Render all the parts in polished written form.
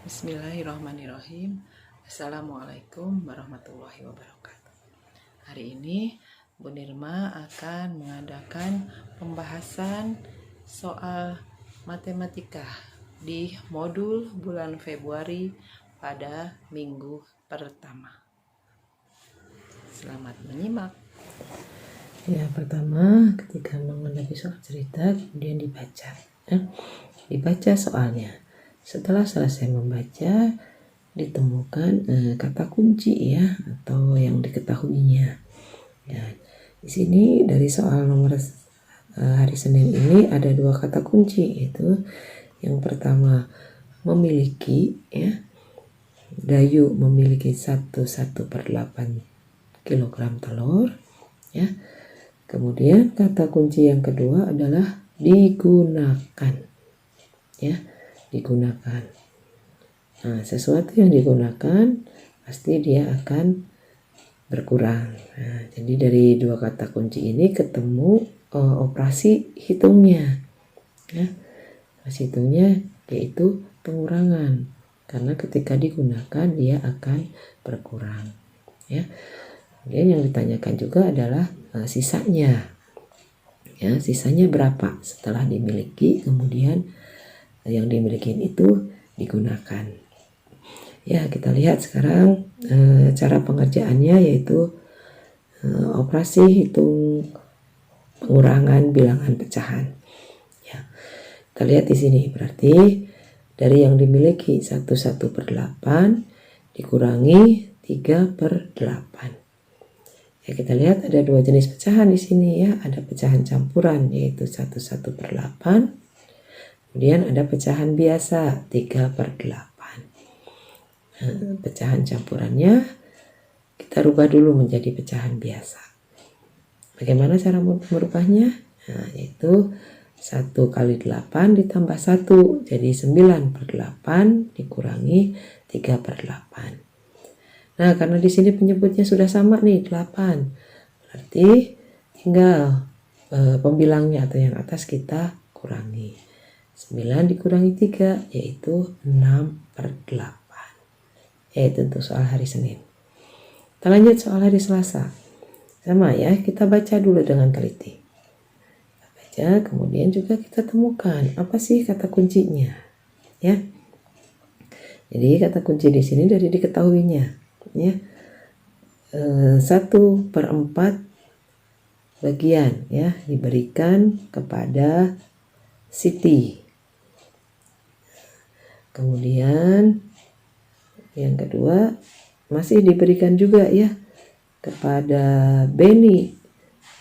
Bismillahirrahmanirrahim. Assalamualaikum warahmatullahi wabarakatuh. Hari ini Bu Nirma akan mengadakan pembahasan soal matematika di modul bulan Februari pada minggu pertama. Selamat menyimak. Ya, pertama ketika menghadapi soal cerita kemudian dibaca. Dibaca soalnya. Setelah selesai membaca, ditemukan kata kunci ya atau yang diketahuinya. Ya, di sini dari soal nomor hari Senin ini ada dua kata kunci, yaitu yang pertama memiliki ya. Dayu memiliki 1/8 kilogram telur ya. Kemudian kata kunci yang kedua adalah digunakan ya. Digunakan. Nah, sesuatu yang digunakan pasti dia akan berkurang. Nah, jadi dari dua kata kunci ini ketemu operasi hitungnya. Ya. Operasi hitungnya yaitu pengurangan. Karena ketika digunakan dia akan berkurang. Ya. Kemudian yang ditanyakan juga adalah sisanya. Ya, sisanya berapa setelah dimiliki, kemudian yang dimiliki itu digunakan. Ya, kita lihat sekarang cara pengerjaannya yaitu operasi hitung pengurangan bilangan pecahan. Ya, kita lihat di sini berarti dari yang dimiliki 1/8 dikurangi 3/8. Ya, kita lihat ada dua jenis pecahan di sini ya, ada pecahan campuran yaitu 1/8. Kemudian ada pecahan biasa 3/8. Pecahan campurannya kita rubah dulu menjadi pecahan biasa. Bagaimana cara merubahnya? Nah, yaitu 1 kali 8 ditambah 1, jadi 9/8 dikurangi 3/8. Nah, karena di sini penyebutnya sudah sama nih, 8. Berarti tinggal pembilangnya atau yang atas kita kurangi. 9 dikurangi 3 yaitu 6/8. Yaitu untuk soal hari Senin. Kita lanjut soal hari Selasa. Sama ya, kita baca dulu dengan teliti. Kita baca, kemudian juga kita temukan apa sih kata kuncinya. Ya. Jadi kata kunci di sini dari diketahuinya. Ya. 1/4 bagian ya diberikan kepada Siti. Kemudian yang kedua masih diberikan juga ya kepada Beni,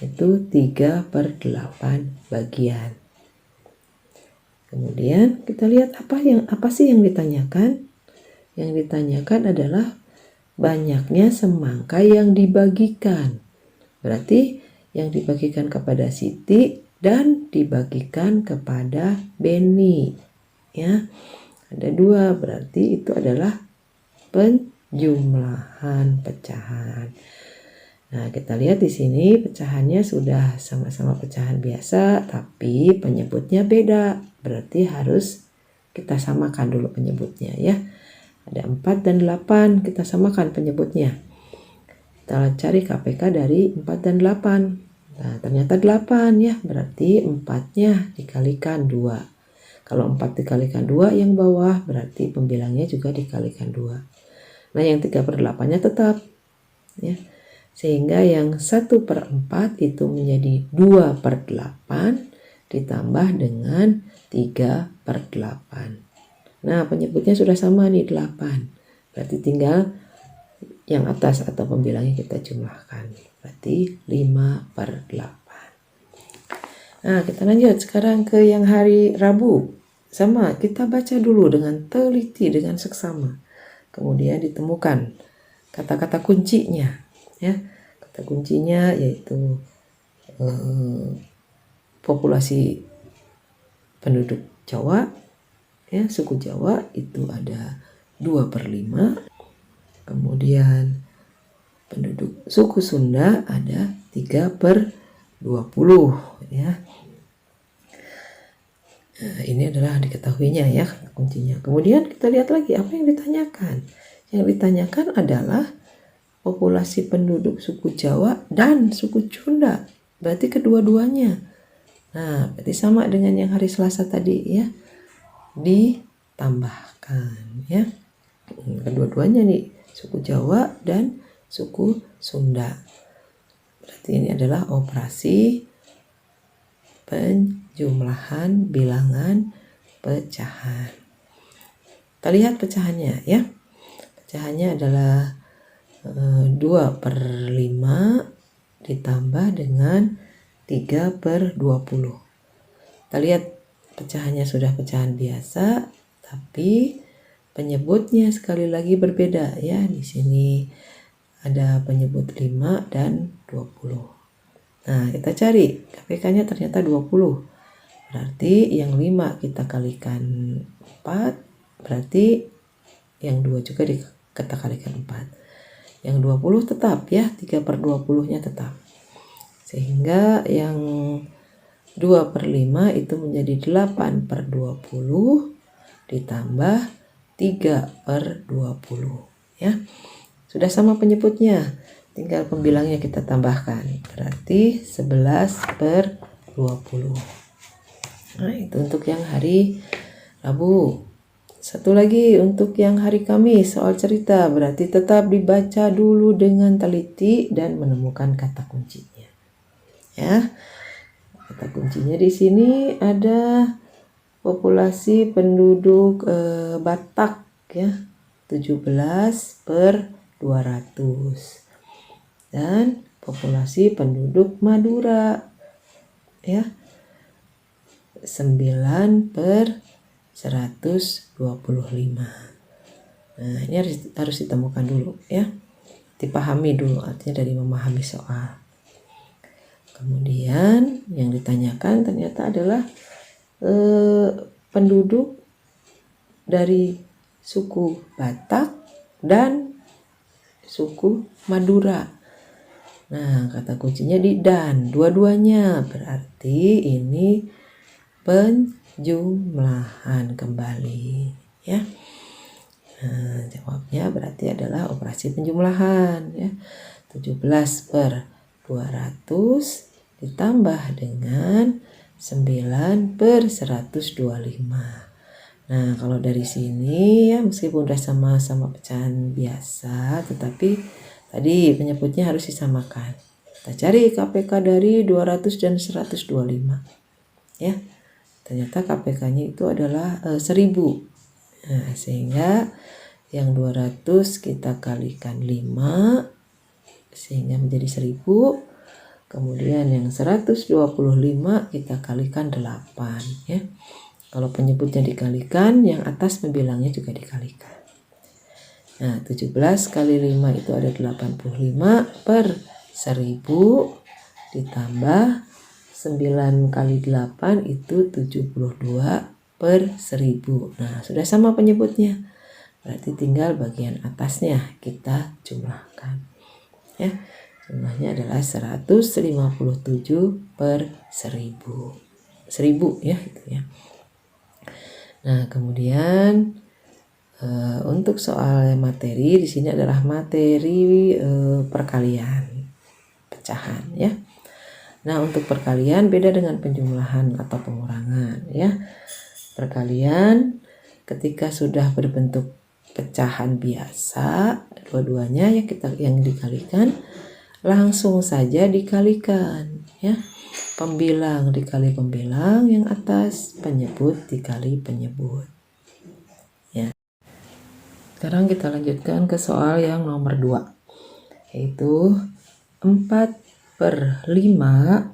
itu 3/8 bagian. Kemudian kita lihat apa sih yang ditanyakan? Yang ditanyakan adalah banyaknya semangka yang dibagikan. Berarti yang dibagikan kepada Siti dan dibagikan kepada Beni. Ya. Ada dua, berarti itu adalah penjumlahan pecahan. Nah, kita lihat di sini pecahannya sudah sama-sama pecahan biasa, tapi penyebutnya beda. Berarti harus kita samakan dulu penyebutnya ya. Ada 4 dan 8, kita samakan penyebutnya. Kita cari KPK dari 4 dan 8. Nah, ternyata 8 ya, berarti 4-nya dikalikan 2. Kalau 4 dikalikan 2 yang bawah berarti pembilangnya juga dikalikan 2. Nah, yang 3/8-nya tetap. Ya. Sehingga yang 1/4 itu menjadi 2/8 ditambah dengan 3/8. Nah, penyebutnya sudah sama nih 8. Berarti tinggal yang atas atau pembilangnya kita jumlahkan. Berarti 5/8. Nah, kita lanjut sekarang ke yang hari Rabu. Sama, kita baca dulu dengan teliti, dengan seksama. Kemudian ditemukan kata-kata kuncinya. Ya, kata kuncinya yaitu populasi penduduk Jawa, ya, suku Jawa itu ada 2/5. Kemudian penduduk suku Sunda ada 3/20 ya. Nah, ini adalah diketahuinya ya kuncinya. Kemudian kita lihat lagi apa yang ditanyakan. Yang ditanyakan adalah populasi penduduk suku Jawa dan suku Sunda. Berarti kedua-duanya. Nah, berarti sama dengan yang hari Selasa tadi ya. Ditambahkan ya. Kedua-duanya nih, suku Jawa dan suku Sunda. Berarti ini adalah operasi penjumlahan bilangan pecahan. Kita lihat pecahannya ya. Pecahannya adalah 2/5 ditambah dengan 3/20. Kita lihat pecahannya sudah pecahan biasa, tapi penyebutnya sekali lagi berbeda ya. Di sini ada penyebut 5 dan 20. Nah, kita cari KPK-nya ternyata 20. Berarti yang 5 kita kalikan 4, berarti yang 2 juga kita kalikan 4. Yang 20 tetap ya, 3/20-nya tetap. Sehingga yang 2/5 itu menjadi 8/20 ditambah 3/20 ya. Sudah sama penyebutnya, tinggal pembilangnya kita tambahkan. Berarti 11/20. Nah, itu untuk yang hari Rabu. Satu lagi untuk yang hari Kamis, soal cerita, berarti tetap dibaca dulu dengan teliti dan menemukan kata kuncinya. Ya. Kata kuncinya di sini ada populasi penduduk Batak ya, 17/200. Dan populasi penduduk Madura ya, 9/125. Nah, ini harus ditemukan dulu ya. Dipahami dulu, artinya dari memahami soal. Kemudian yang ditanyakan ternyata adalah penduduk dari suku Batak dan suku Madura. Nah, kata kuncinya di dan, dua-duanya. Berarti ini penjumlahan kembali ya. Nah, jawabnya berarti adalah operasi penjumlahan ya. 17/200 ditambah dengan 9/125. Nah, kalau dari sini ya, meskipun udah sama-sama pecahan biasa, tetapi tadi penyebutnya harus disamakan. Kita cari KPK dari 200 dan 125 ya. Ternyata KPK-nya itu adalah 1000. Nah, sehingga yang 200 kita kalikan 5 sehingga menjadi 1000. Kemudian yang 125 kita kalikan 8 ya. Kalau penyebutnya dikalikan, yang atas pembilangnya juga dikalikan. Nah, 17 kali 5 itu ada 85/1000 ditambah 9 kali 8 itu 72/1000. Nah, sudah sama penyebutnya. Berarti tinggal bagian atasnya kita jumlahkan. Ya. Jumlahnya adalah 157/1000. 1000 ya gitu ya. Nah, kemudian untuk soal materi di sini adalah materi perkalian pecahan ya. Nah, untuk perkalian beda dengan penjumlahan atau pengurangan ya. Perkalian ketika sudah berbentuk pecahan biasa, dua-duanya yang dikalikan langsung saja dikalikan ya. Pembilang dikali pembilang, yang atas penyebut dikali penyebut ya. Sekarang kita lanjutkan ke soal yang nomor 2, yaitu 4/5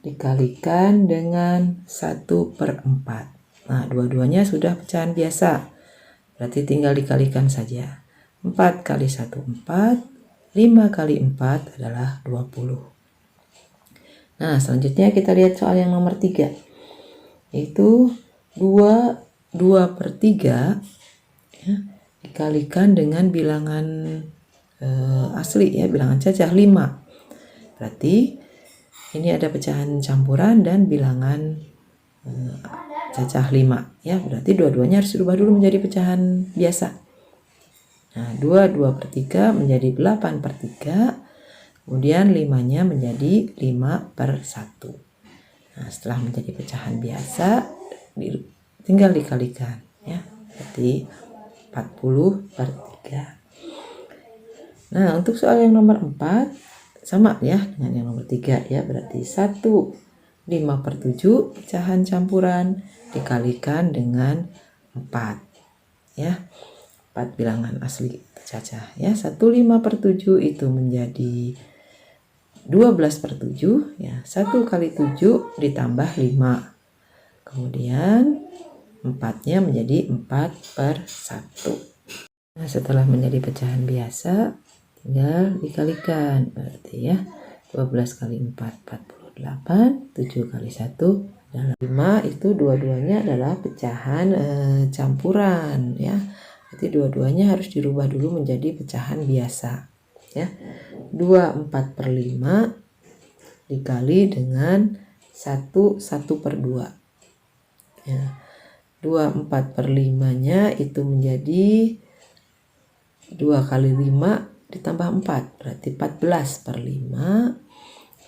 dikalikan dengan 1/4. Nah, dua-duanya sudah pecahan biasa, berarti tinggal dikalikan saja. 4 kali 1 4, 5 kali 4 adalah 20. Nah, selanjutnya kita lihat soal yang nomor 3, yaitu 2/3 ya, dikalikan dengan bilangan asli ya, bilangan cacah 5. Berarti ini ada pecahan campuran dan bilangan cacah 5 ya, berarti dua-duanya harus dirubah dulu menjadi pecahan biasa. Nah 2/3 menjadi 8/3, kemudian 5-nya menjadi 5/1. Nah setelah menjadi pecahan biasa tinggal dikalikan ya, berarti 40/3. Nah untuk soal yang nomor 4 sama ya dengan yang nomor 3 ya, berarti 1/5/7 pecahan campuran dikalikan dengan 4 ya, 4 bilangan asli tercacah ya. 1/5/7 itu menjadi 12/7 ya, 1 kali 7 ditambah 5, kemudian 4-nya menjadi 4/1. Nah setelah menjadi pecahan biasa tinggal dikalikan, berarti ya 12 kali 4 48, 7 kali 1 adalah 5. Itu dua-duanya adalah pecahan campuran ya, berarti dua-duanya harus dirubah dulu menjadi pecahan biasa ya. 24/5 dikali dengan 1/2 ya. 24/5-nya itu menjadi 2 kali 5 ditambah 4, berarti 14/5.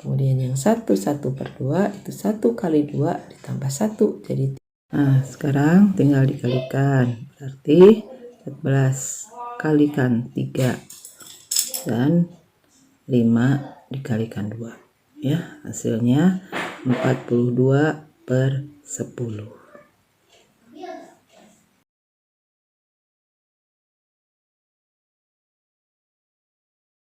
Kemudian yang 1/2 itu 1 kali 2 ditambah 1 jadi. Nah sekarang tinggal dikalikan, berarti 14 kalikan 3 dan 5 dikalikan 2 ya, hasilnya 42/10.